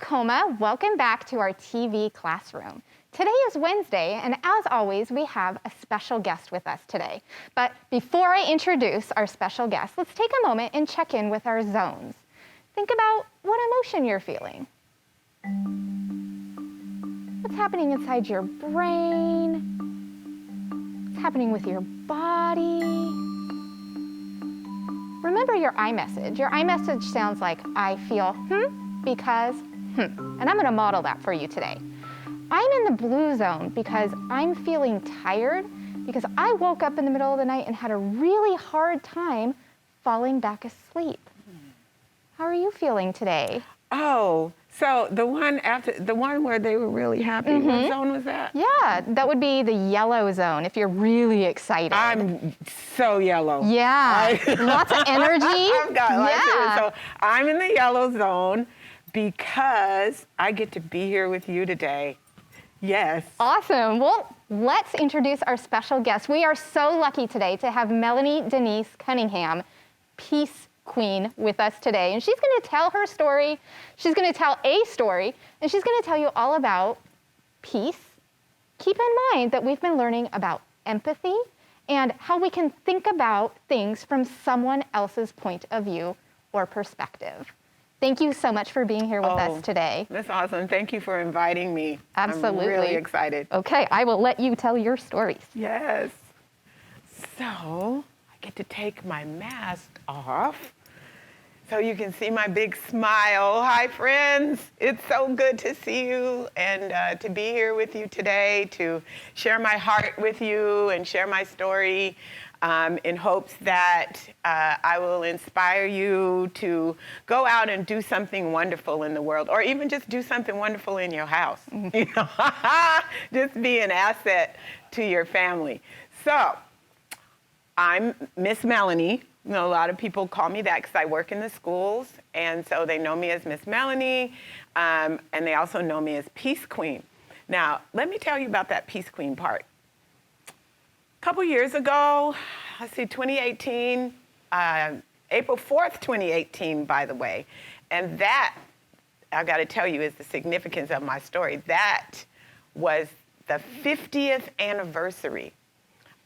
Tacoma, welcome back to our TV classroom. Today is Wednesday, and as always, we have a special guest with us today. But before I introduce our special guest, let's take a moment and check in with our zones. Think about what emotion you're feeling. What's happening inside your brain? What's happening with your body? Remember your iMessage. Your iMessage sounds like, I feel because and I'm gonna model that for you today. I'm in the blue zone because I'm feeling tired because I woke up in the middle of the night and had a really hard time falling back asleep. How are you feeling today? Oh, so the one where they were really happy, what zone was that? Yeah, that would be the yellow zone if you're really excited. I'm so yellow. Yeah, lots of energy. I've got lots of, so I'm in the yellow zone because I get to be here with you today. Yes. Awesome. Well, let's introduce our special guest. We are so lucky today to have Melannie Denise Cunningham, Peace Queen, with us today. And she's going to tell her story. She's going to tell a story, and she's going to tell you all about peace. Keep in mind that we've been learning about empathy and how we can think about things from someone else's point of view or perspective. Thank you so much for being here with us today. That's awesome. Thank you for inviting me. Absolutely. I'm really excited. Okay, I will let you tell your stories. Yes. So I get to take my mask off so you can see my big smile. Hi, friends. It's so good to see you and to be here with you today, to share my heart with you and share my story. In hopes that I will inspire you to go out and do something wonderful in the world, or even just do something wonderful in your house. You know, just be an asset to your family. So, I'm Miss Melannie. You know, a lot of people call me that because I work in the schools, and so they know me as Miss Melannie, and they also know me as Peace Queen. Now, let me tell you about that Peace Queen part. A couple years ago, let's see, 2018, April 4th, 2018, by the way. And that, I got to tell you, is the significance of my story. That was the 50th anniversary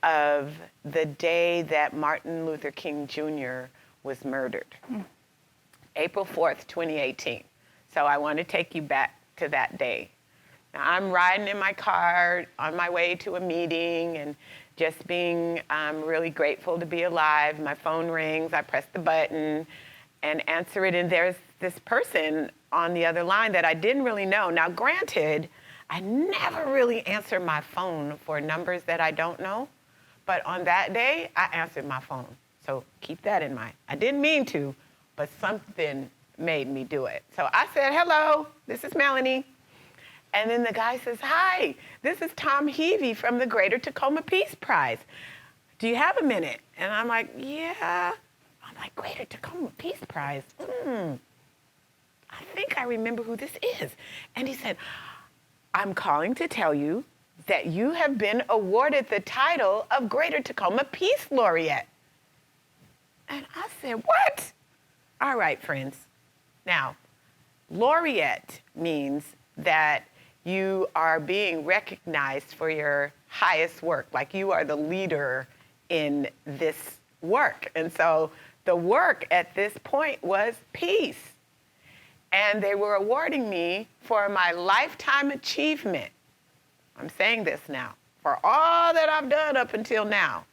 of the day that Martin Luther King Jr. was murdered. April 4th, 2018. So I want to take you back to that day. Now, I'm riding in my car on my way to a meeting and just being really grateful to be alive. My phone rings, I press the button and answer it, and there's this person on the other line that I didn't really know. Now, granted, I never really answer my phone for numbers that I don't know, but on that day, I answered my phone. So keep that in mind. I didn't mean to, but something made me do it. So I said, hello, this is Melannie. And then the guy says, hi, this is Tom Heavey from the Greater Tacoma Peace Prize. Do you have a minute? And I'm like, yeah. I'm like, Greater Tacoma Peace Prize? I think I remember who this is. And he said, I'm calling to tell you that you have been awarded the title of Greater Tacoma Peace Laureate. And I said, what? All right, friends. Now, laureate means that you are being recognized for your highest work, like you are the leader in this work. And so the work at this point was peace. And they were awarding me for my lifetime achievement. I'm saying this now, for all that I've done up until now,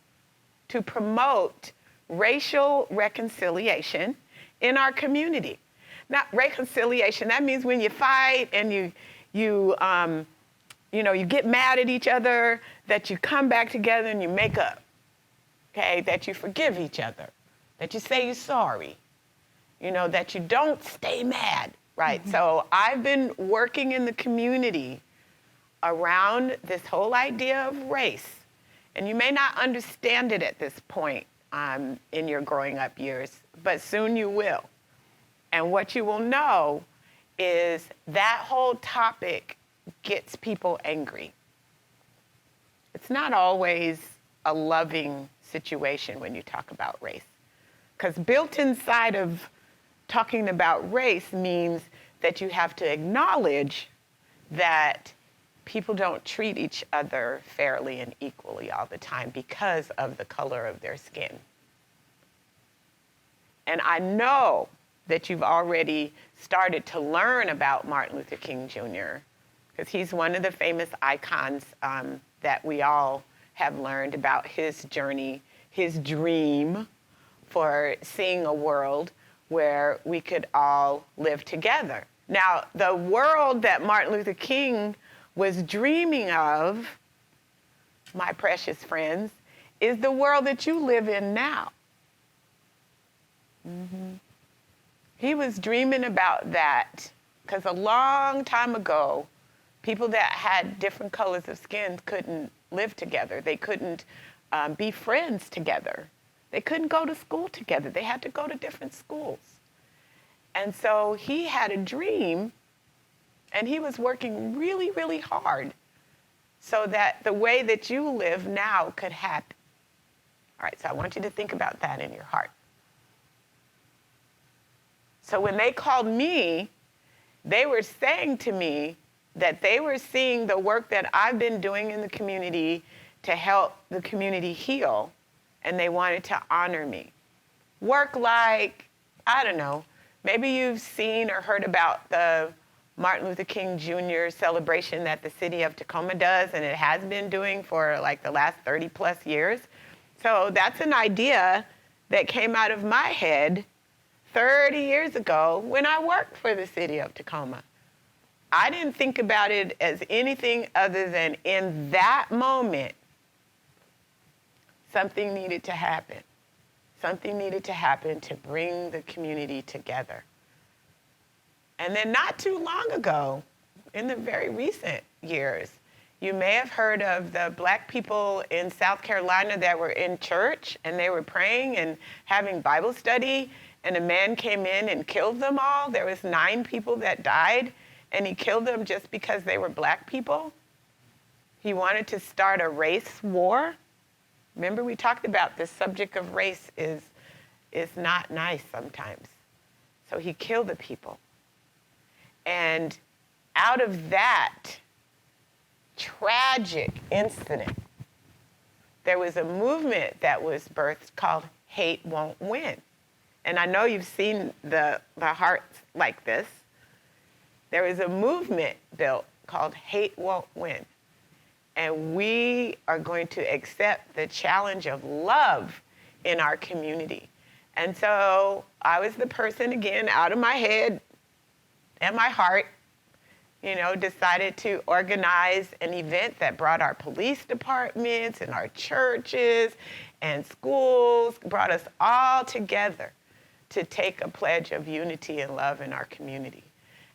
to promote racial reconciliation in our community. Not reconciliation, that means when you fight and you get mad at each other, that you come back together and you make up, okay? That you forgive each other, that you say you're sorry, that you don't stay mad, right? So I've been working in the community around this whole idea of race, and you may not understand it at this point in your growing up years, but soon you will. And what you will know is that whole topic gets people angry. It's not always a loving situation when you talk about race. Because built inside of talking about race means that you have to acknowledge that people don't treat each other fairly and equally all the time because of the color of their skin. And I know that you've already started to learn about Martin Luther King Jr., because he's one of the famous icons that we all have learned about his journey, his dream for seeing a world where we could all live together. Now, the world that Martin Luther King was dreaming of, my precious friends, is the world that you live in now. He was dreaming about that because a long time ago, people that had different colors of skin couldn't live together. They couldn't be friends together. They couldn't go to school together. They had to go to different schools. And so he had a dream, and he was working really, really hard so that the way that you live now could happen. All right, so I want you to think about that in your heart. So when they called me, they were saying to me that they were seeing the work that I've been doing in the community to help the community heal, and they wanted to honor me. Work like, I don't know, maybe you've seen or heard about the Martin Luther King Jr. celebration that the city of Tacoma does, and it has been doing for like the last 30 plus years. So that's an idea that came out of my head 30 years ago when I worked for the city of Tacoma. I didn't think about it as anything other than in that moment, something needed to happen. Something needed to happen to bring the community together. And then not too long ago, in the very recent years, you may have heard of the black people in South Carolina that were in church and they were praying and having Bible study, and a man came in and killed them all. There was 9 people that died, and he killed them just because they were black people. He wanted to start a race war. Remember, we talked about the subject of race is not nice sometimes. So he killed the people. And out of that tragic incident, there was a movement that was birthed called Hate Won't Win. And I know you've seen the hearts like this. There was a movement built called Hate Won't Win. And we are going to accept the challenge of love in our community. And so I was the person, again, out of my head and my heart, decided to organize an event that brought our police departments and our churches and schools, brought us all together to take a pledge of unity and love in our community.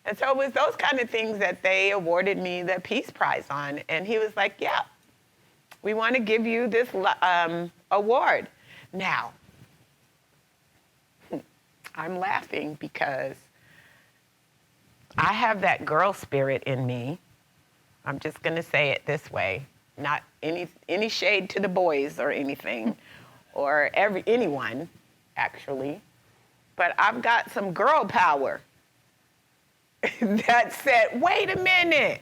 And so it was those kind of things that they awarded me the Peace Prize on. And he was like, yeah, we want to give you this award. Now, I'm laughing because I have that girl spirit in me. I'm just going to say it this way, not any shade to the boys or anything, or anyone, actually. But I've got some girl power that said, wait a minute.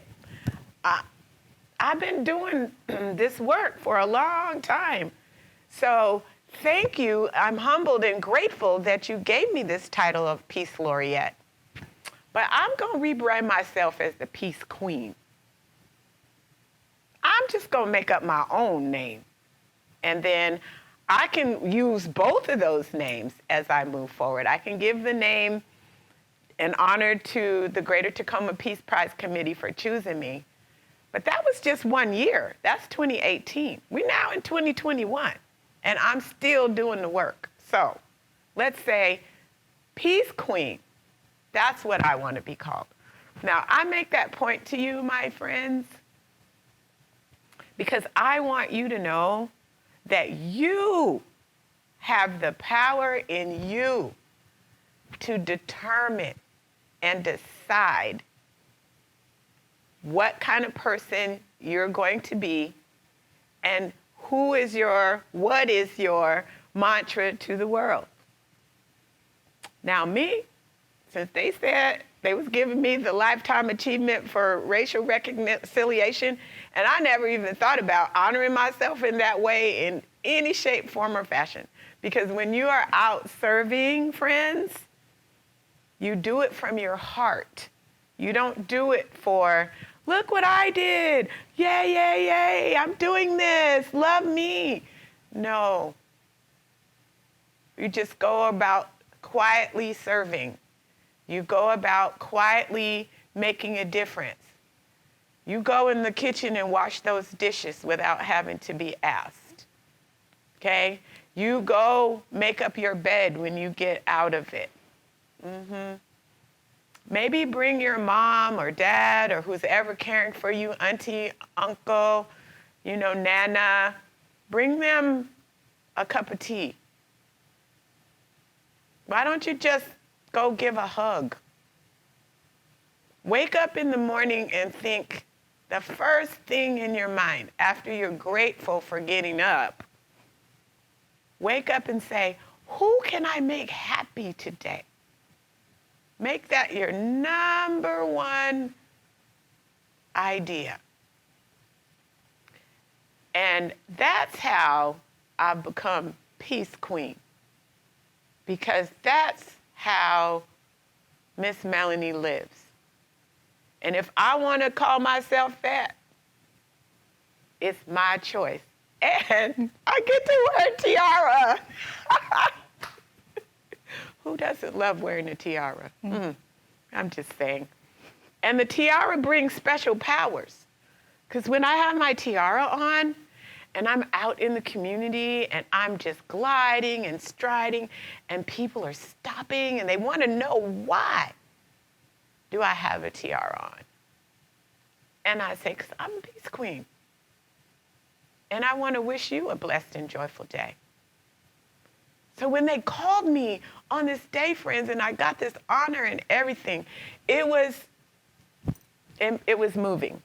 I've been doing this work for a long time. So thank you. I'm humbled and grateful that you gave me this title of Peace Laureate. But I'm going to rebrand myself as the Peace Queen. I'm just going to make up my own name. And then I can use both of those names as I move forward. I can give the name an honor to the Greater Tacoma Peace Prize Committee for choosing me. But that was just 1 year. That's 2018. We're now in 2021, and I'm still doing the work. So let's say Peace Queen. That's what I want to be called. Now, I make that point to you, my friends, because I want you to know that you have the power in you to determine and decide what kind of person you're going to be and what is your mantra to the world. Now me, since they said They was giving me the Lifetime Achievement for Racial Reconciliation, and I never even thought about honoring myself in that way in any shape, form, or fashion. Because when you are out serving, friends, you do it from your heart. You don't do it for, look what I did. Yay, yay, yay, I'm doing this. Love me. No. You just go about quietly serving. You go about quietly making a difference. You go in the kitchen and wash those dishes without having to be asked. Okay? You go make up your bed when you get out of it. Maybe bring your mom or dad or who's ever caring for you, auntie, uncle, nana. Bring them a cup of tea. Why don't you just go give a hug? Wake up in the morning and think the first thing in your mind after you're grateful for getting up. Wake up and say, who can I make happy today? Make that your number one idea. And that's how I've become Peace Queen. Because that's how Miss Melannie lives. And if I want to call myself that, it's my choice. And I get to wear a tiara. Who doesn't love wearing a tiara? I'm just saying. And the tiara brings special powers. Because when I have my tiara on, and I'm out in the community, and I'm just gliding and striding, and people are stopping, and they want to know why do I have a tiara on? And I say, because I'm a Peace Queen. And I want to wish you a blessed and joyful day. So when they called me on this day, friends, and I got this honor and everything, it was moving.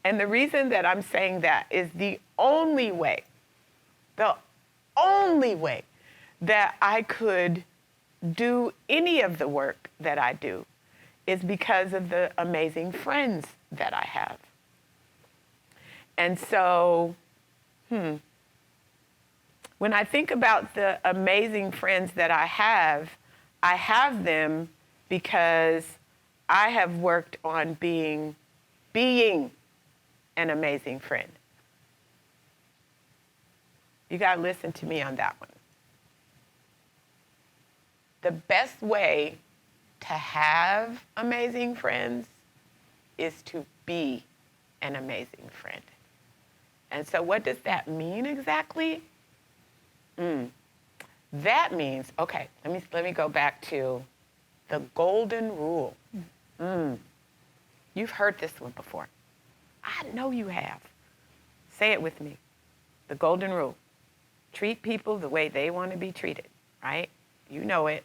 And the reason that I'm saying that is the only way that I could do any of the work that I do is because of the amazing friends that I have. And so, when I think about the amazing friends that I have them because I have worked on being an amazing friend. You got to listen to me on that one. The best way to have amazing friends is to be an amazing friend. And so what does that mean exactly? That means, okay, let me go back to the golden rule. You've heard this one before. I know you have. Say it with me. The golden rule. Treat people the way they want to be treated, right? You know it.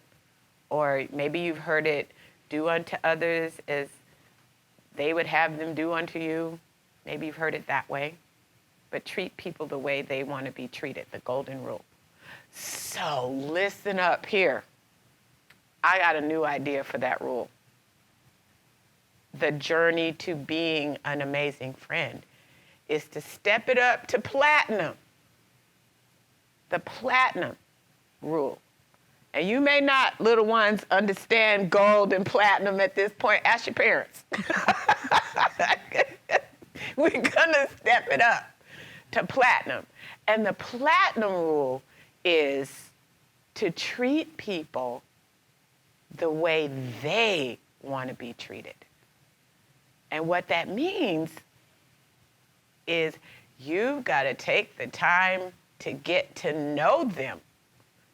Or maybe you've heard it, do unto others as they would have them do unto you. Maybe you've heard it that way. But treat people the way they want to be treated, the golden rule. So listen up here. I got a new idea for that rule. The journey to being an amazing friend is to step it up to platinum. The platinum rule. And you may not, little ones, understand gold and platinum at this point. Ask your parents. We're gonna step it up to platinum. And the platinum rule is to treat people the way they want to be treated. And what that means is you've got to take the time to get to know them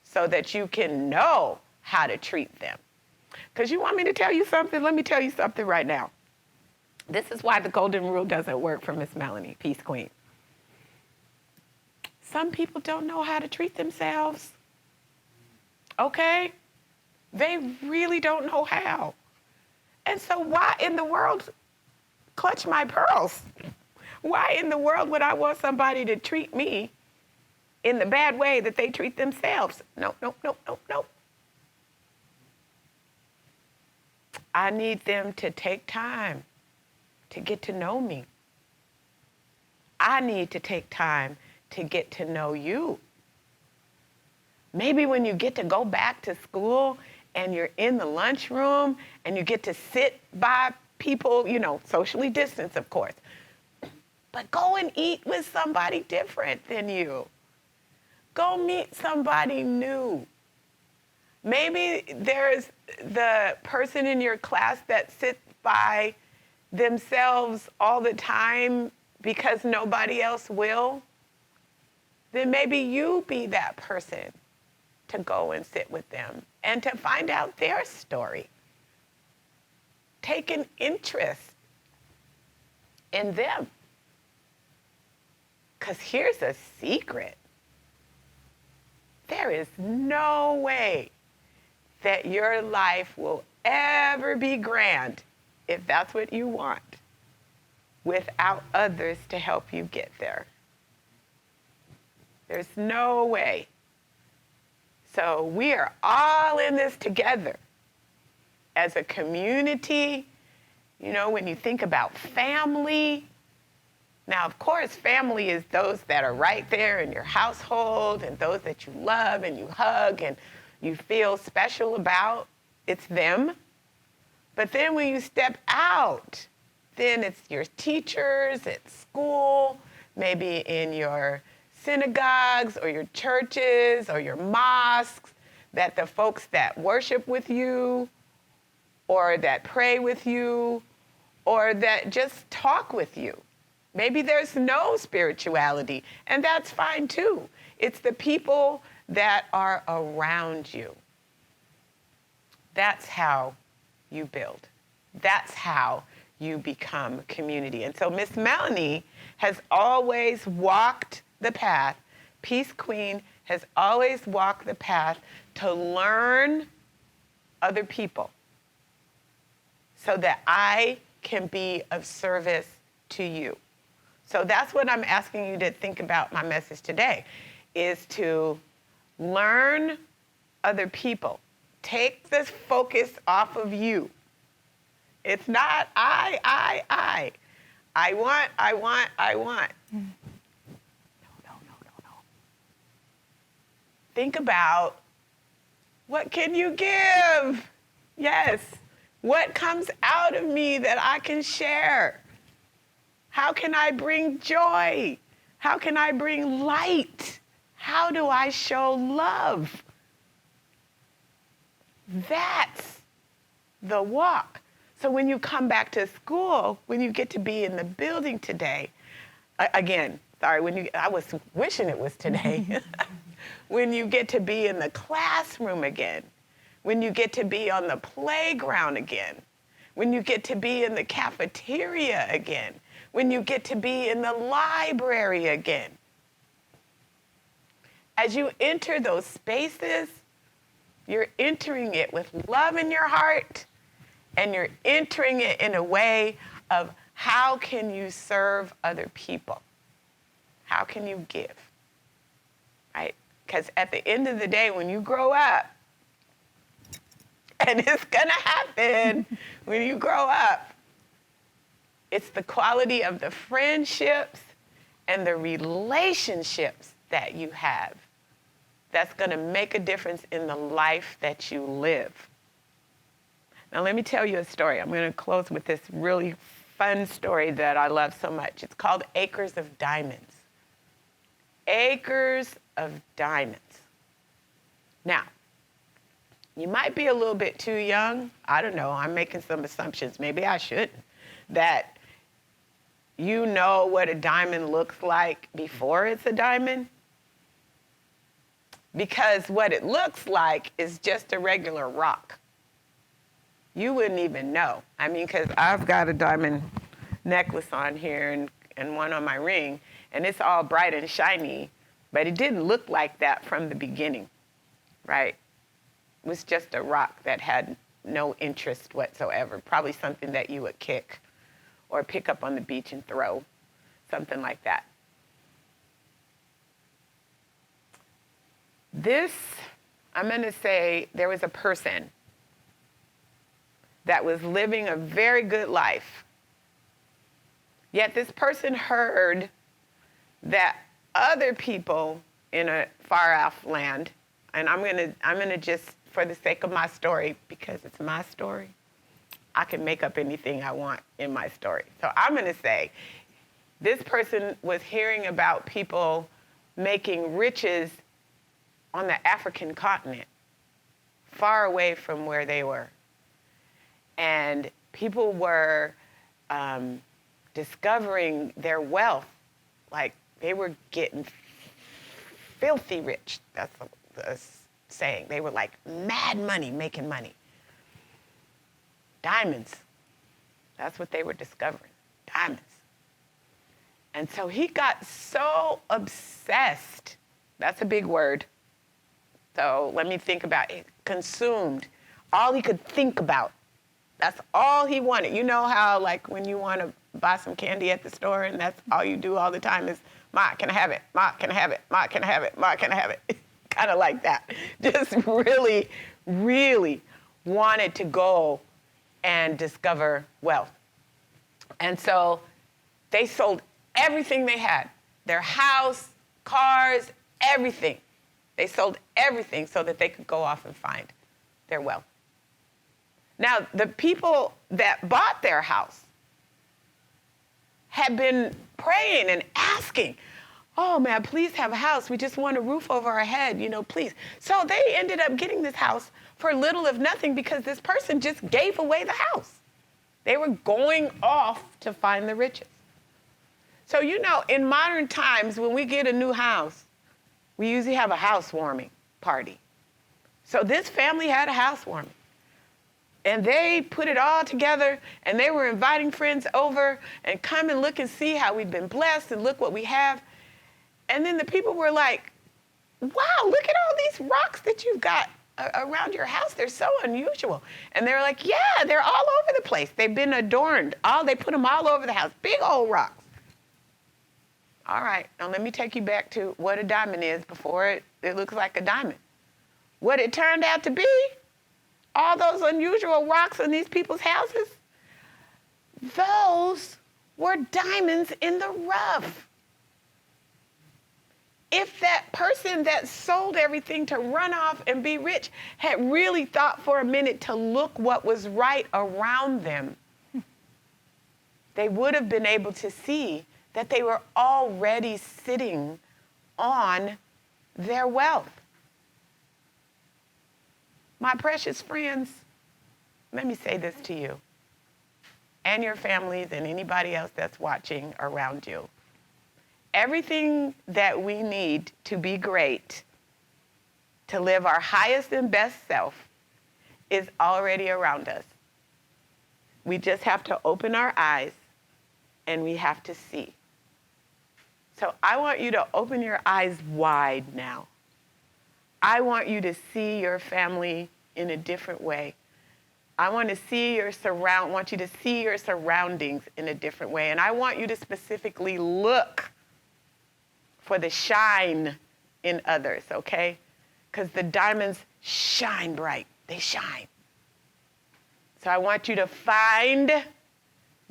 so that you can know how to treat them. Because you want me to tell you something? Let me tell you something right now. This is why the golden rule doesn't work for Miss Melannie, Peace Queen. Some people don't know how to treat themselves. Okay? They really don't know how. And so why in the world clutch my pearls? Why in the world would I want somebody to treat me in the bad way that they treat themselves? No. I need them to take time to get to know me. I need to take time to get to know you. Maybe when you get to go back to school and you're in the lunchroom and you get to sit by people, socially distanced, of course, but go and eat with somebody different than you. Go meet somebody new. Maybe there's the person in your class that sits by themselves all the time because nobody else will. Then maybe you be that person to go and sit with them and to find out their story. Take an interest in them. Because here's a secret. There is no way that your life will ever be grand, if that's what you want, without others to help you get there. There's no way. So we are all in this together as a community. When you think about family, now, of course, family is those that are right there in your household and those that you love and you hug and you feel special about. It's them. But then when you step out, then it's your teachers at school, maybe in your synagogues or your churches or your mosques, that the folks that worship with you or that pray with you or that just talk with you. Maybe there's no spirituality, and that's fine too. It's the people that are around you. That's how you build. That's how you become community. And so Miss Melannie has always walked the path. Peace Queen has always walked the path to learn other people so that I can be of service to you. So that's what I'm asking you to think about my message today, is to learn other people. Take this focus off of you. It's not I. I want. No. Think about, what can you give? Yes. What comes out of me that I can share? How can I bring joy? How can I bring light? How do I show love? That's the walk. So when you come back to school, when you get to be in the building today, again, sorry, I was wishing it was today. When you get to be in the classroom again, when you get to be on the playground again, when you get to be in the cafeteria again, when you get to be in the library again. As you enter those spaces, you're entering it with love in your heart, and you're entering it in a way of how can you serve other people? How can you give? Right? Because at the end of the day, when you grow up, and it's gonna happen when you grow up, it's the quality of the friendships and the relationships that you have that's gonna make a difference in the life that you live. Now let me tell you a story. I'm gonna close with this really fun story that I love so much. It's called Acres of Diamonds. Acres of Diamonds. Now, you might be a little bit too young. I don't know, I'm making some assumptions. Maybe I shouldn't. That you know what a diamond looks like before it's a diamond. Because what it looks like is just a regular rock. You wouldn't even know. I mean, because I've got a diamond necklace on here and one on my ring, and it's all bright and shiny, but it didn't look like that from the beginning, right? It was just a rock that had no interest whatsoever, probably something that you would kick or pick up on the beach and throw, something like that. This, I'm going to say there was a person that was living a very good life. Yet this person heard that other people in a far-off land, and I'm gonna just, for the sake of my story, because it's my story, I can make up anything I want in my story. So I'm gonna say, this person was hearing about people making riches on the African continent, far away from where they were. And people were discovering their wealth, like they were getting filthy rich. That's the saying. They were like mad money, making money. Diamonds. That's what they were discovering, diamonds. And so he got so obsessed. That's a big word. So let me think about it. Consumed. All he could think about. That's all he wanted. You know how, like, when you want to buy some candy at the store and that's all you do all the time is, Ma, can I have it? Ma, can I have it? Ma, can I have it? Ma, can I have it? Kind of like that. Just really, really wanted to go and discover wealth. And so they sold everything they had. Their house, cars, everything. They sold everything so that they could go off and find their wealth. Now, the people that bought their house had been praying and asking, oh man, please have a house. We just want a roof over our head, please. So they ended up getting this house for little of nothing because this person just gave away the house. They were going off to find the riches. So, in modern times, when we get a new house, we usually have a housewarming party. So this family had a housewarming. And they put it all together, and they were inviting friends over and come and look and see how we've been blessed and look what we have. And then the people were like, wow, look at all these rocks that you've got around your house. They're so unusual. And they're like, yeah, they're all over the place. They've been adorned. They put them all over the house, big old rocks. All right, now let me take you back to what a diamond is before it looks like a diamond. What it turned out to be, all those unusual rocks in these people's houses, those were diamonds in the rough. If that person that sold everything to run off and be rich had really thought for a minute to look what was right around them, they would have been able to see that they were already sitting on their wealth. My precious friends, let me say this to you and your families and anybody else that's watching around you. Everything that we need to be great, to live our highest and best self, is already around us. We just have to open our eyes and we have to see. So I want you to open your eyes wide now. I want you to see your family in a different way. I want you to see your surroundings in a different way. And I want you to specifically look for the shine in others, okay? Because the diamonds shine bright. They shine. So I want you to find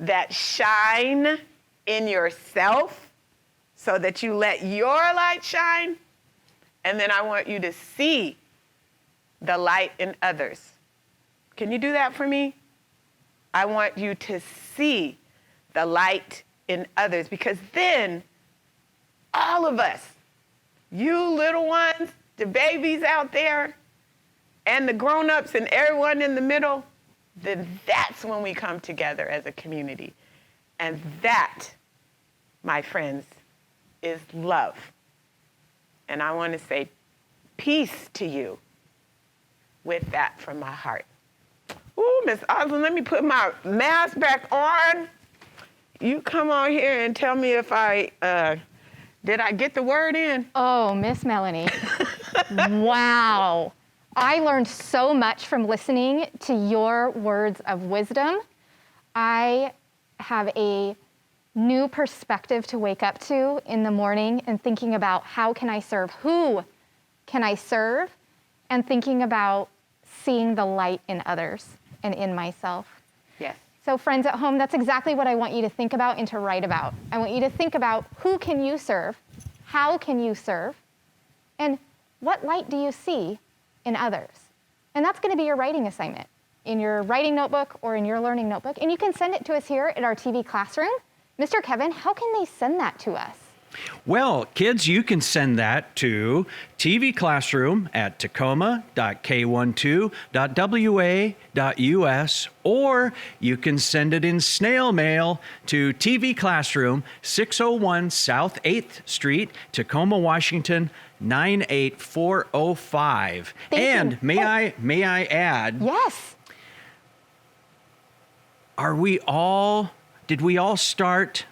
that shine in yourself so that you let your light shine. And then I want you to see the light in others. Can you do that for me? I want you to see the light in others, because then all of us, you little ones, the babies out there, and the grown-ups and everyone in the middle, then that's when we come together as a community. And that, my friends, is love. And I want to say peace to you with that from my heart. Ooh, Miss Osmond, let me put my mask back on. You come on here and tell me if did I get the word in? Oh, Miss Melannie. Wow. I learned so much from listening to your words of wisdom. I have a new perspective to wake up to in the morning and thinking about how can I serve, who can I serve, and thinking about seeing the light in others and in myself. Yes. So friends at home, that's exactly what I want you to think about and to write about. I want you to think about who can you serve, how can you serve, and what light do you see in others? And that's going to be your writing assignment in your writing notebook or in your learning notebook. And you can send it to us here at our TV classroom. Mr. Kevin, how can they send that to us? Well, kids, you can send that to TV Classroom at tacoma.k12.wa.us, or you can send it in snail mail to TV Classroom, 601 South 8th Street, Tacoma, Washington, 98405. Thank you. May I add? Yes. Did we all start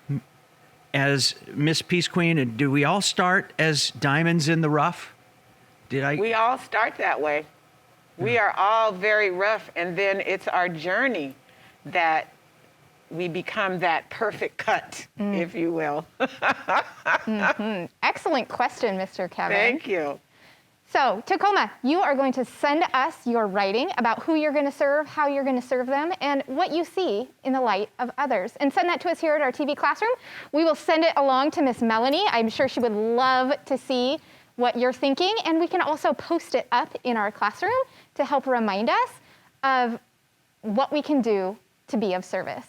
as Miss Peace Queen, and do we all start as diamonds in the rough? We all start that way. We are all very rough, and then it's our journey that we become that perfect cut, if you will. Excellent question, Mr. Kevin. Thank you. So, Tacoma, you are going to send us your writing about who you're going to serve, how you're going to serve them, and what you see in the light of others. And send that to us here at our TV classroom. We will send it along to Miss Melannie. I'm sure she would love to see what you're thinking. And we can also post it up in our classroom to help remind us of what we can do to be of service.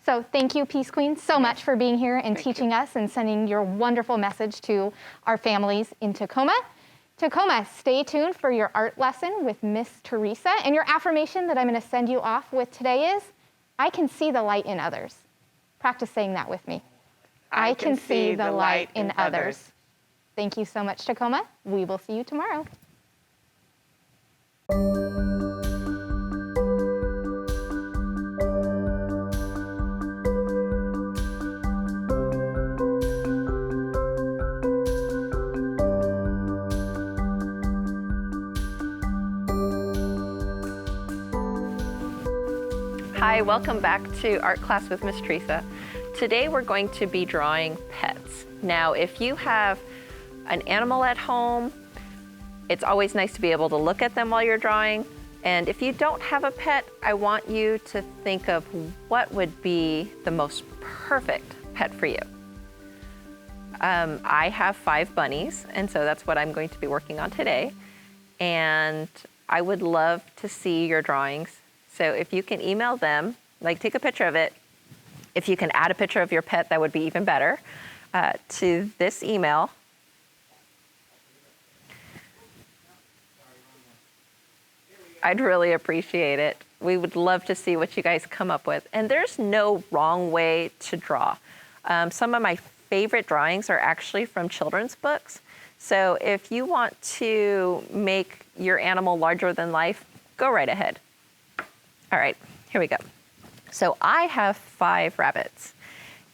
So thank you, Peace Queen, so much for being here and teaching us and sending your wonderful message to our families in Tacoma. Tacoma, stay tuned for your art lesson with Miss Teresa. And your affirmation that I'm going to send you off with today is, I can see the light in others. Practice saying that with me. I can see the light in others. Thank you so much, Tacoma. We will see you tomorrow. Hi, welcome back to Art Class with Miss Teresa. Today we're going to be drawing pets. Now, if you have an animal at home, it's always nice to be able to look at them while you're drawing. And if you don't have a pet, I want you to think of what would be the most perfect pet for you. I have 5 bunnies, and so that's what I'm going to be working on today. And I would love to see your drawings. So if you can email them, like take a picture of it. If you can add a picture of your pet, that would be even better, to this email. I'd really appreciate it. We would love to see what you guys come up with. And there's no wrong way to draw. Some of my favorite drawings are actually from children's books. So if you want to make your animal larger than life, go right ahead. All right, here we go. So I have 5 rabbits,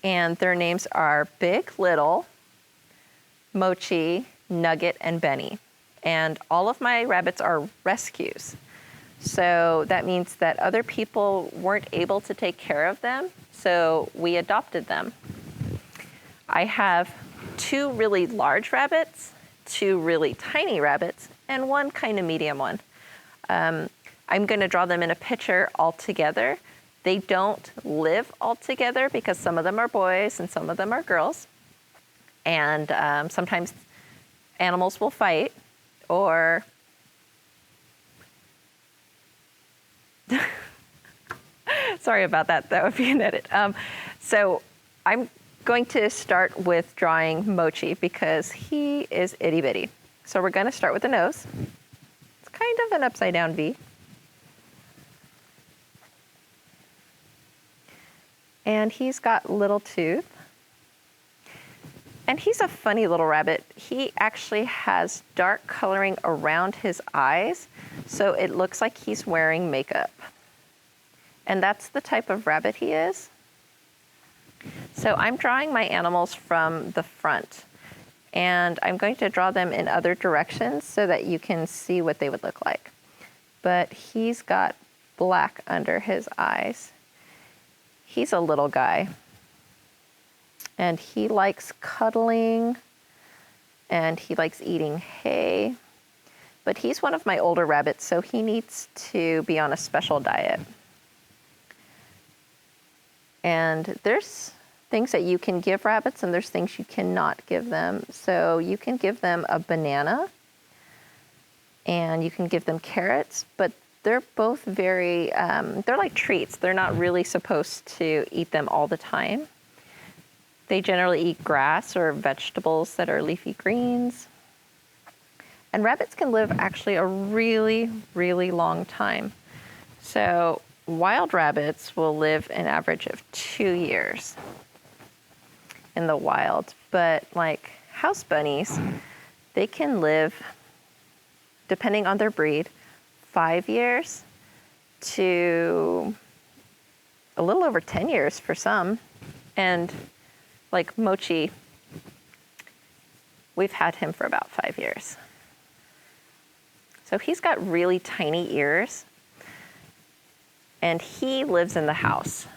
and their names are Big, Little, Mochi, Nugget, and Benny. And all of my rabbits are rescues. So that means that other people weren't able to take care of them, so we adopted them. I have 2 really large rabbits, 2 really tiny rabbits, and 1 kind of medium one. I'm going to draw them in a picture all together. They don't live all together because some of them are boys and some of them are girls. And sometimes animals will fight, or sorry about that, that would be an edit. So I'm going to start with drawing Mochi because he is itty bitty. So we're going to start with the nose. It's kind of an upside down V. And he's got little tooth. And he's a funny little rabbit. He actually has dark coloring around his eyes, so it looks like he's wearing makeup. And that's the type of rabbit he is. So I'm drawing my animals from the front. And I'm going to draw them in other directions so that you can see what they would look like. But he's got black under his eyes. He's a little guy, and he likes cuddling, and he likes eating hay, but he's one of my older rabbits, so he needs to be on a special diet. And there's things that you can give rabbits and there's things you cannot give them. So you can give them a banana and you can give them carrots, but they're both very, they're like treats. They're not really supposed to eat them all the time. They generally eat grass or vegetables that are leafy greens. And rabbits can live actually a really, really long time. So wild rabbits will live an average of 2 years in the wild, but like house bunnies, they can live, depending on their breed, 5 years to a little over 10 years for some. And like Mochi, we've had him for about 5 years. So he's got really tiny ears, and he lives in the house.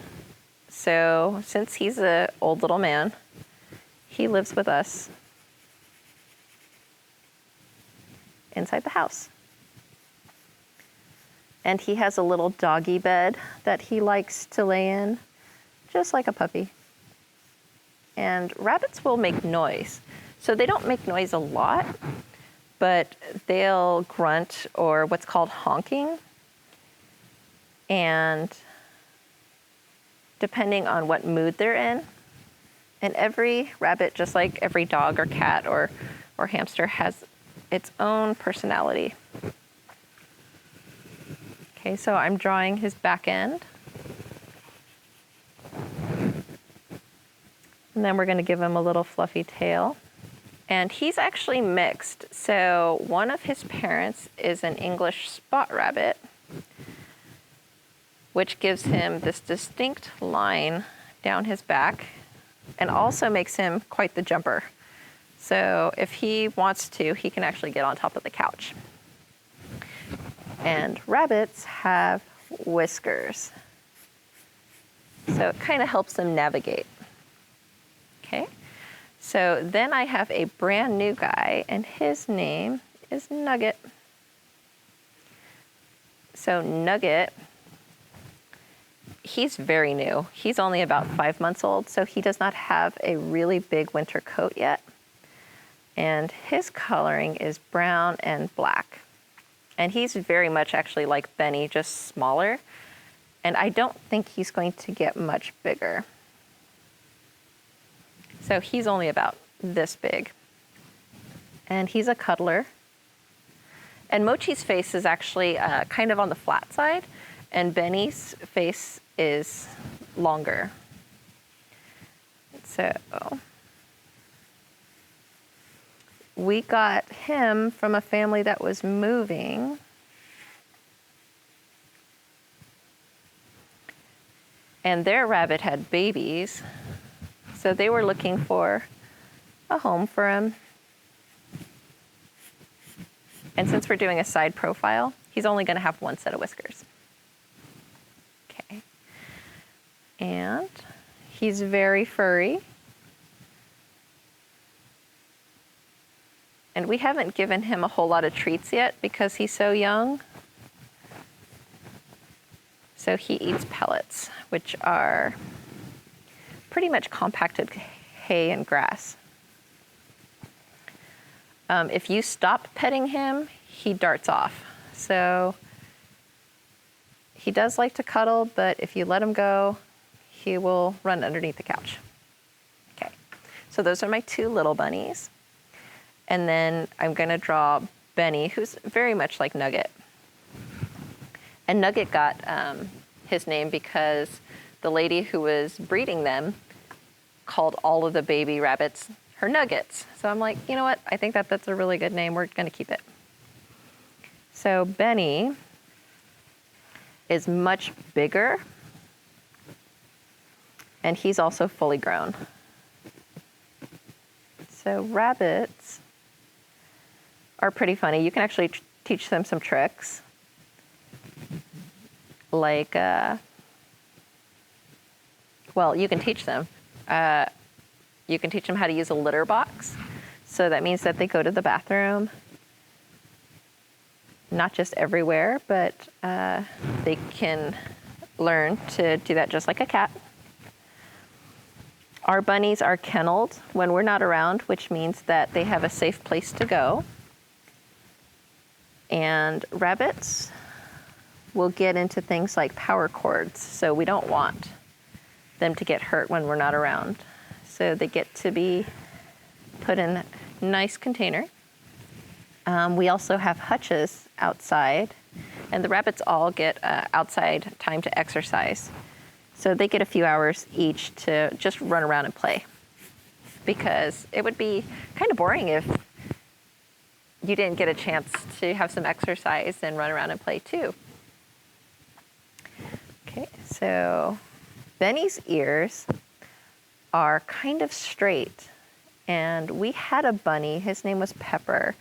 So since he's an old little man, he lives with us inside the house. And he has a little doggy bed that he likes to lay in, just like a puppy. And rabbits will make noise. So they don't make noise a lot, but they'll grunt or what's called honking. And depending on what mood they're in, and every rabbit, just like every dog or cat or hamster, has its own personality. Okay, so I'm drawing his back end. And then we're going to give him a little fluffy tail. And he's actually mixed. So one of his parents is an English spot rabbit, which gives him this distinct line down his back and also makes him quite the jumper. So if he wants to, he can actually get on top of the couch. And rabbits have whiskers. So it kind of helps them navigate. Okay, so then I have a brand new guy, and his name is Nugget. So Nugget, he's very new. He's only about 5 months old, so he does not have a really big winter coat yet. And his coloring is brown and black. And he's very much actually like Benny, just smaller. And I don't think he's going to get much bigger. So he's only about this big. And he's a cuddler. And Mochi's face is actually kind of on the flat side, and Benny's face is longer. So we got him from a family that was moving. And their rabbit had babies. So they were looking for a home for him. And since we're doing a side profile, he's only going to have one set of whiskers. Okay. And he's very furry. And we haven't given him a whole lot of treats yet because he's so young. So he eats pellets, which are pretty much compacted hay and grass. If you stop petting him, he darts off. So he does like to cuddle, but if you let him go, he will run underneath the couch. Okay, so those are my two little bunnies. And then I'm gonna draw Benny, who's very much like Nugget. And Nugget got his name because the lady who was breeding them called all of the baby rabbits her Nuggets. So I'm like, you know what? I think that's a really good name. We're gonna keep it. So Benny is much bigger, and he's also fully grown. So rabbits are pretty funny. You can actually teach them some tricks. Like, well, you can teach them. You can teach them how to use a litter box. So that means that they go to the bathroom, not just everywhere, but they can learn to do that just like a cat. Our bunnies are kenneled when we're not around, which means that they have a safe place to go. And rabbits will get into things like power cords, so we don't want them to get hurt when we're not around. So they get to be put in a nice container. We also have hutches outside, and the rabbits all get outside time to exercise. So they get a few hours each to just run around and play, because it would be kind of boring if you didn't get a chance to have some exercise and run around and play too. Okay, so Benny's ears are kind of straight, and we had a bunny, his name was Pepper,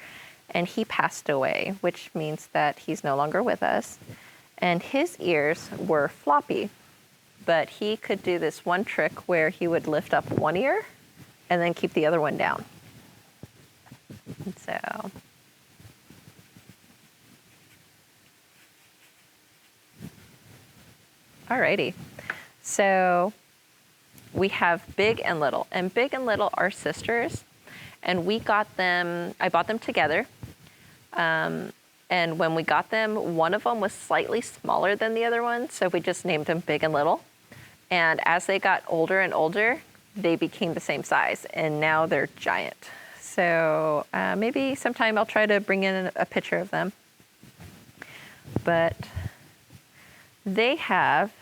and he passed away, which means that he's no longer with us. And his ears were floppy, but he could do this one trick where he would lift up one ear and then keep the other one down. And so, alrighty. So we have Big and Little, and Big and Little are sisters, and I bought them together. And when we got them, one of them was slightly smaller than the other one, so we just named them Big and Little. And as they got older and older, they became the same size, and now they're giant. So maybe sometime I'll try to bring in a picture of them. But they have,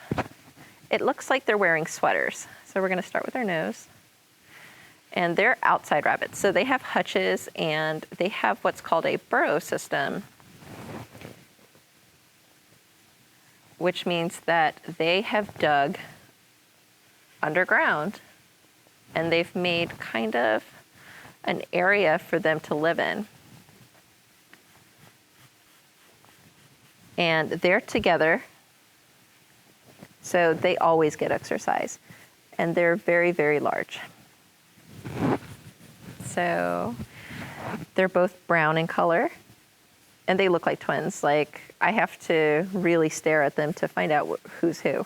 it looks like they're wearing sweaters. So we're gonna start with their nose. And they're outside rabbits. So they have hutches, and they have what's called a burrow system, which means that they have dug underground, and they've made kind of an area for them to live in. And they're together, so they always get exercise. And they're very, very large. So they're both brown in color, and they look like twins. Like, I have to really stare at them to find out who's who.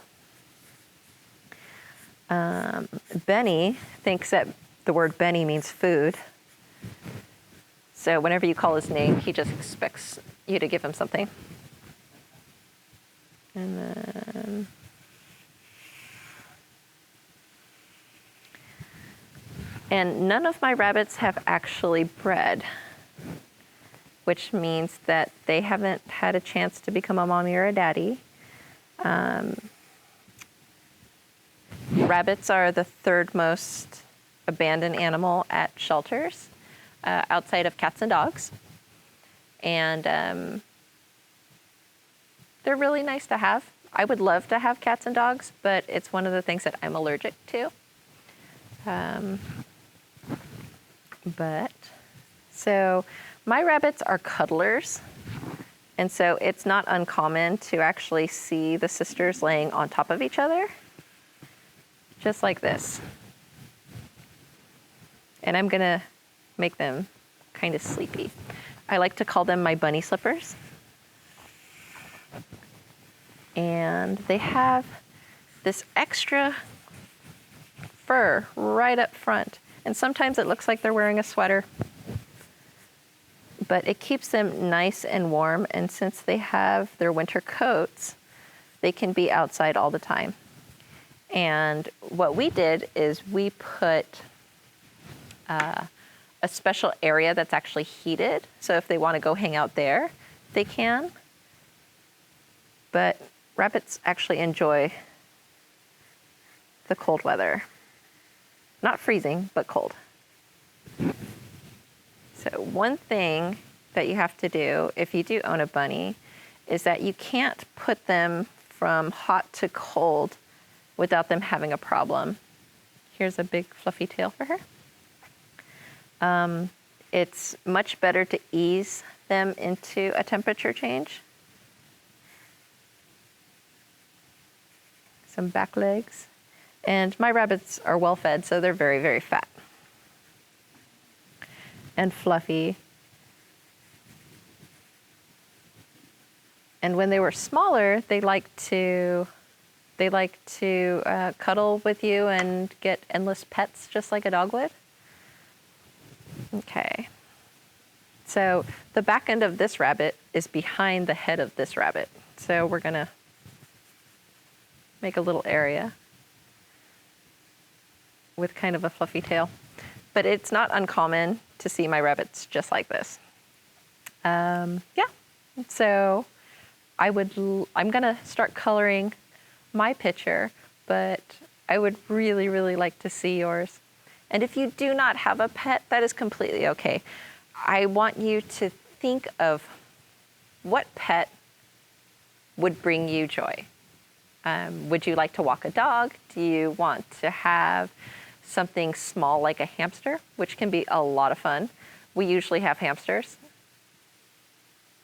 Benny thinks that the word Benny means food. So whenever you call his name, he just expects you to give him something. And then none of my rabbits have actually bred, which means that they haven't had a chance to become a mommy or a daddy. Rabbits are the third most abandoned animal at shelters, outside of cats and dogs. And they're really nice to have. I would love to have cats and dogs, but it's one of the things that I'm allergic to. So my rabbits are cuddlers, and so it's not uncommon to actually see the sisters laying on top of each other, just like this. And I'm gonna make them kind of sleepy. I like to call them my bunny slippers. And they have this extra fur right up front. And sometimes it looks like they're wearing a sweater. But it keeps them nice and warm. And since they have their winter coats, they can be outside all the time. And what we did is we put a special area that's actually heated. So if they want to go hang out there, they can. But rabbits actually enjoy the cold weather. Not freezing, but cold. So one thing that you have to do if you do own a bunny is that you can't put them from hot to cold without them having a problem. Here's a big fluffy tail for her. It's much better to ease them into a temperature change. Some back legs. And my rabbits are well fed, so they're very, very fat and fluffy. And when they were smaller, they liked to They like to cuddle with you and get endless pets just like a dog would. Okay. So the back end of this rabbit is behind the head of this rabbit. So we're gonna make a little area with kind of a fluffy tail. But it's not uncommon to see my rabbits just like this. Yeah, so I'm gonna start coloring my picture, but I would really, really like to see yours. And if you do not have a pet, that is completely okay. I want you to think of what pet would bring you joy. Would you like to walk a dog? Do you want to have something small like a hamster, which can be a lot of fun? We usually have hamsters.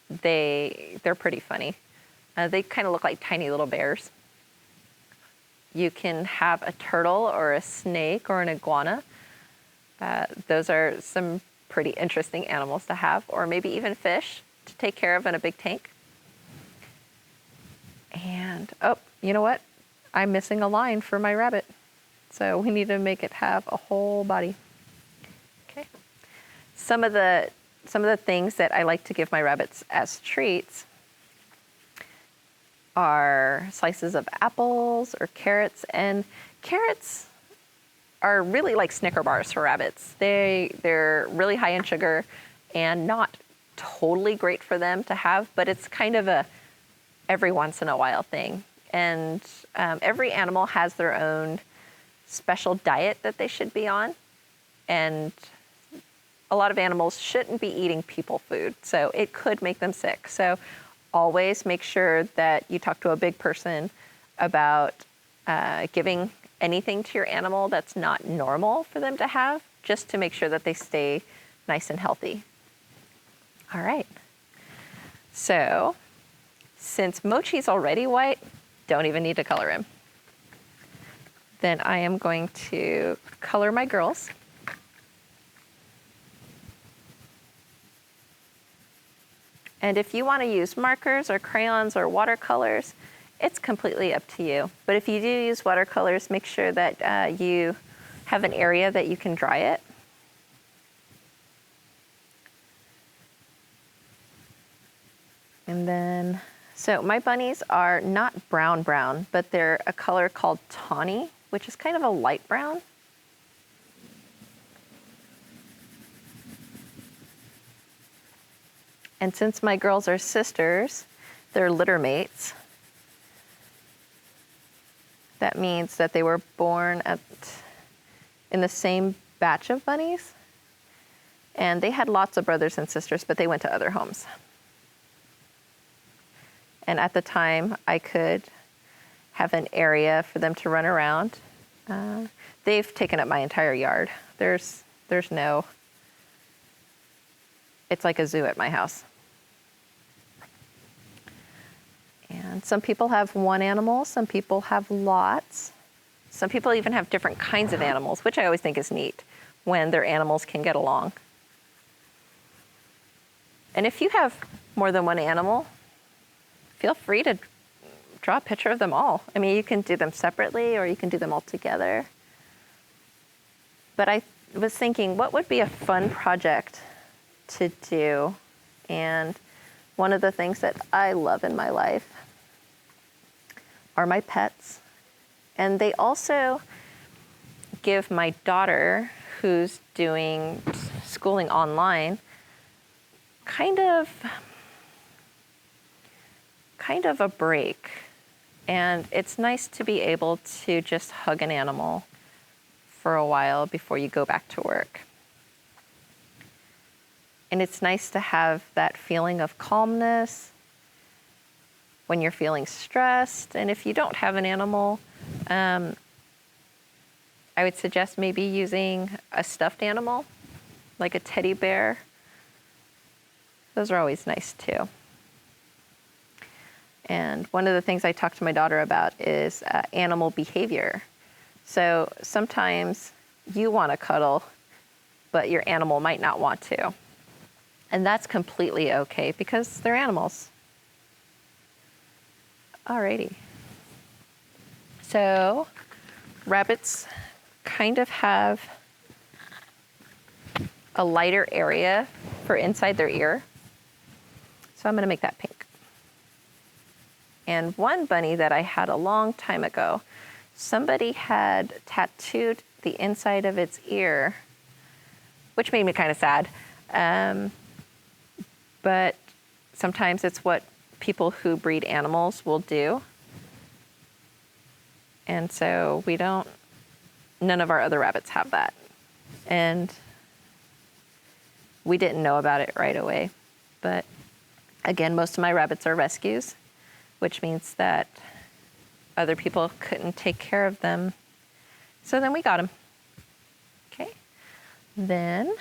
They're pretty funny. They kind of look like tiny little bears. You can have a turtle or a snake or an iguana. Those are some pretty interesting animals to have, or maybe even fish to take care of in a big tank. And, oh, you know what? I'm missing a line for my rabbit. So we need to make it have a whole body. Okay. Some of the things that I like to give my rabbits as treats are slices of apples or carrots. And carrots are really like Snicker bars for rabbits. They're really high in sugar and not totally great for them to have, but it's kind of a every once in a while thing. And every animal has their own special diet that they should be on. And a lot of animals shouldn't be eating people food, so it could make them sick. So always make sure that you talk to a big person about giving anything to your animal that's not normal for them to have, just to make sure that they stay nice and healthy. All right. So since Mochi's already white, don't even need to color him. Then I am going to color my girls. And if you want to use markers or crayons or watercolors, it's completely up to you. But if you do use watercolors, make sure that you have an area that you can dry it. And then, so my bunnies are not brown, but they're a color called tawny, which is kind of a light brown. And since my girls are sisters, they're litter mates. That means that they were born in the same batch of bunnies. And they had lots of brothers and sisters, but they went to other homes. And at the time, I could have an area for them to run around. They've taken up my entire yard. There's no, it's like a zoo at my house. And some people have one animal, some people have lots. Some people even have different kinds of animals, which I always think is neat when their animals can get along. And if you have more than one animal, feel free to draw a picture of them all. I mean, you can do them separately or you can do them all together. But I was thinking, what would be a fun project to do? And one of the things that I love in my life are my pets. And they also give my daughter, who's doing schooling online, kind of a break. And it's nice to be able to just hug an animal for a while before you go back to work. And it's nice to have that feeling of calmness when you're feeling stressed. And if you don't have an animal, I would suggest maybe using a stuffed animal, like a teddy bear. Those are always nice too. And one of the things I talk to my daughter about is animal behavior. So sometimes you want to cuddle, but your animal might not want to. And that's completely okay because they're animals. Alrighty. So rabbits kind of have a lighter area for inside their ear. So I'm gonna make that pink. And one bunny that I had a long time ago, somebody had tattooed the inside of its ear, which made me kind of sad. But sometimes it's what people who breed animals will do. And so none of our other rabbits have that. And we didn't know about it right away. But again, most of my rabbits are rescues, which means that other people couldn't take care of them. So then we got them. Okay. Then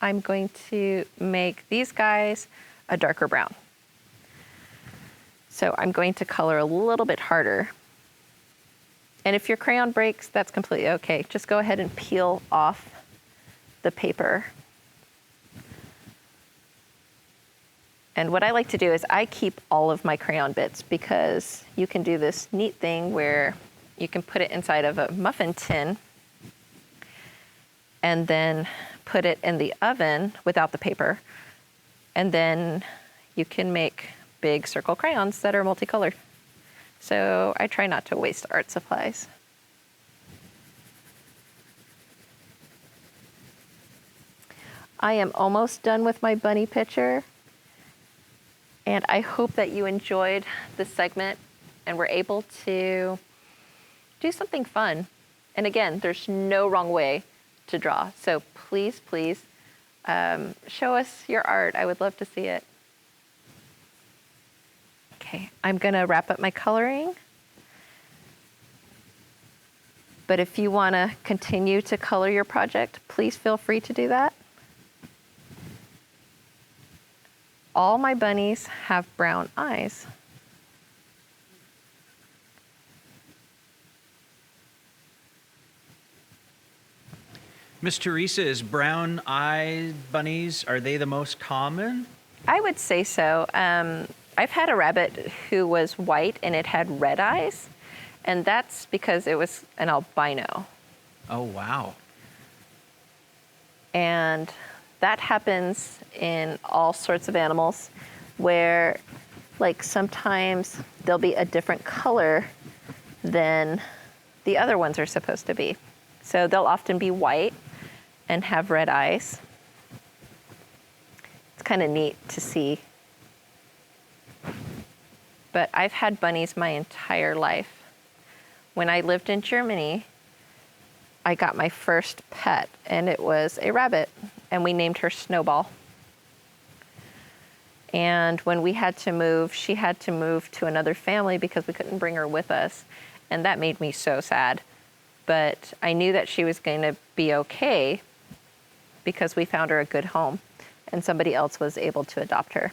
I'm going to make these guys a darker brown. So I'm going to color a little bit harder. And if your crayon breaks, that's completely okay. Just go ahead and peel off the paper. And what I like to do is I keep all of my crayon bits because you can do this neat thing where you can put it inside of a muffin tin and then put it in the oven without the paper. And then you can make big circle crayons that are multicolored. So I try not to waste art supplies. I am almost done with my bunny picture. And I hope that you enjoyed this segment and were able to do something fun. And again, there's no wrong way to draw. So please, please show us your art. I would love to see it. Okay, I'm gonna wrap up my coloring. But if you wanna continue to color your project, please feel free to do that. All my bunnies have brown eyes. Miss Teresa, is brown-eyed bunnies, are they the most common? I would say so. I've had a rabbit who was white and it had red eyes, and that's because it was an albino. Oh, wow. And that happens in all sorts of animals where, like, sometimes they'll be a different color than the other ones are supposed to be. So they'll often be white and have red eyes. It's kind of neat to see. But I've had bunnies my entire life. When I lived in Germany, I got my first pet, and it was a rabbit, and we named her Snowball. And when we had to move, she had to move to another family because we couldn't bring her with us, and that made me so sad. But I knew that she was going to be okay because we found her a good home, and somebody else was able to adopt her.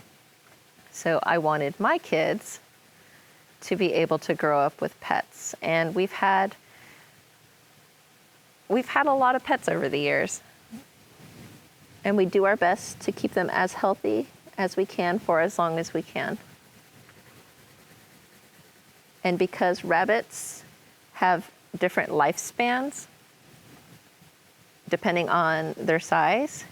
So I wanted my kids to be able to grow up with pets, and we've had a lot of pets over the years, and we do our best to keep them as healthy as we can for as long as we can. And because rabbits have different lifespans depending on their size,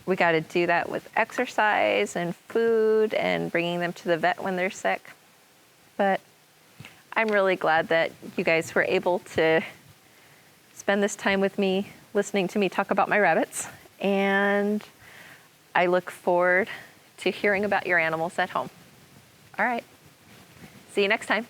we got to do that with exercise and food and bringing them to the vet when they're sick. But I'm really glad that you guys were able to spend this time with me, listening to me talk about my rabbits. And I look forward to hearing about your animals at home. All right. See you next time.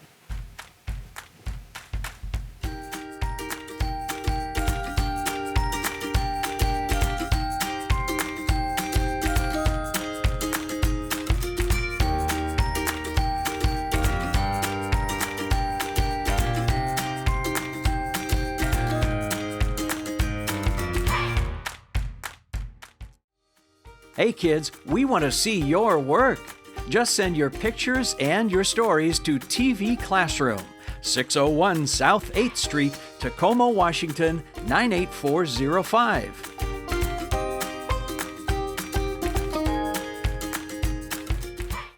Hey kids, we want to see your work. Just send your pictures and your stories to TV Classroom, 601 South 8th Street, Tacoma, Washington, 98405.